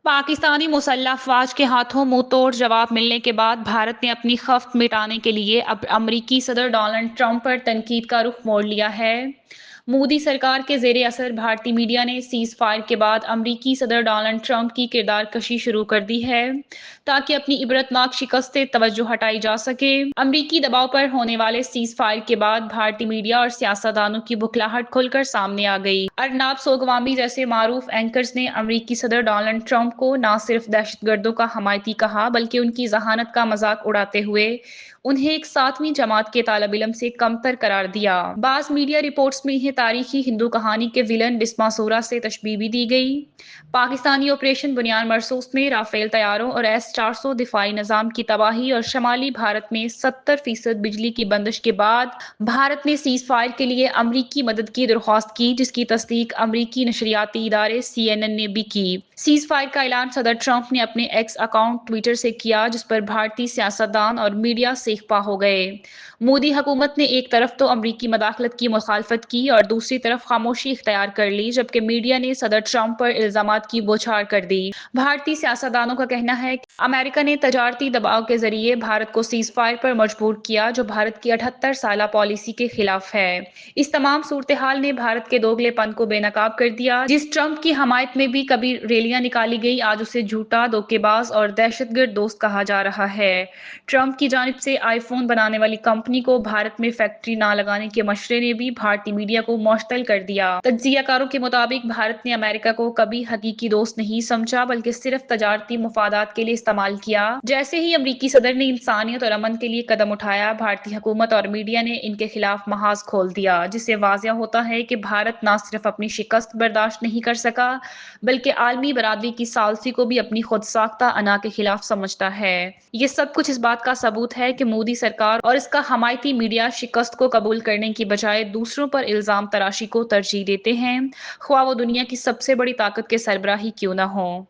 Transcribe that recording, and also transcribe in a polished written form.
पाकिस्तानी मुसल्लह अफवाज के हाथों मुंहतोड़ जवाब मिलने के बाद भारत ने अपनी खफ्त मिटाने के लिए अब अमरीकी सदर डोनाल्ड ट्रंप पर तनकीद का रुख मोड़ लिया है। मोदी सरकार के जेर असर भारतीय मीडिया ने सीज फायर के बाद अमरीकी सदर डोनाल्ड ट्रंप की किरदार कशी शुरू कर दी है, ताकि अपनी इबरतनाक शिकस्त से तवज्जो हटाई जा सके। अमरीकी दबाव पर होने वाले सीज फायर के बाद भारतीय मीडिया और सियासतदानों की बुखलाहट खुलकर सामने आ गई। अरनाब सोगवामी जैसे मारूफ एंकर्स ने अमरीकी सदर डोनाल्ड ट्रंप को न सिर्फ दहशतगर्दों का हमायती कहा, बल्कि उनकी जहानत का मजाक उड़ाते हुए उन्हें एक 7वीं जमात के तालब इलम से कमतर करार दिया। बाज मीडिया रिपोर्ट्स में इन्हें तारीखी हिंदू कहानी के विलन बिस्मा सोरा से तशबीह भी दी गई। पाकिस्तानी ऑपरेशन बुनियान मरसूस में राफेल तैयारों और S-400 दिफाई निजाम की तबाही और शमाली भारत में 70% बिजली की बंदिश के बाद भारत ने सीज फायर के लिए अमरीकी मदद की दरख्वास्त की, जिसकी तस्दीक अमरीकी नशरियाती इदारे CNN ने भी की। सीज फायर का ऐलान सदर ट्रंप ने अपने एक्स अकाउंट ट्विटर से किया, जिस पर भारतीय सियासतदान और मीडिया सेखपा हो गए। मोदी हुकूमत ने एक तरफ तो अमरीकी मदाखलत की मुखालफत की और दूसरी तरफ खामोशी इख्तियार कर ली, जबकि मीडिया ने सदर ट्रंप पर इल्जामात की बौछार कर दी। भारतीय सियासतदानों का कहना है कि अमेरिका ने तजारती दबाव के जरिए भारत को सीज फायर पर मजबूर किया, जो भारत की 78 साला पॉलिसी के खिलाफ है। इस तमाम सूरत हाल ने भारत के दोगलेपन को बेनकाब कर दिया। जिस ट्रंप की हमायत में भी कभी रैलियां निकाली गई, आज उसे झूठा, धोखेबाज और दहशतगर्द दोस्त कहा जा रहा है। ट्रंप की जानिब से आईफोन बनाने वाली कंपनी को भारत में फैक्ट्री ना लगाने के मशवरे ने भी भारतीय मीडिया को मुअत्तल कर दिया। तज्जियाकारों के मुताबिक भारत ने अमेरिका को कभी हकीकी दोस्त नहीं समझा, बल्कि सिर्फ तजारती मुफादात के लिए इस्तेमाल किया। जैसे ही अमरीकी सदर ने इंसानियत और अमन के लिए कदम उठाया, भारतीय हुकूमत और मीडिया ने इनके खिलाफ महाज खोल दिया, जिससे वाज़ेह होता है कि भारत न सिर्फ अपनी शिकस्त बर्दाश्त नहीं कर सका, बल्कि आलमी बरादरी की सालसी को भी अपनी खुद साख्ता अना के खिलाफ समझता है। ये सब कुछ इस बात का सबूत है कि मोदी सरकार और इसका हमायती मीडिया शिकस्त को कबूल करने की बजाय दूसरों पर इल्जाम तराशी को तरजीह देते हैं, ख्वाह वो दुनिया की सबसे बड़ी ताकत के सरबराही क्यों न हो।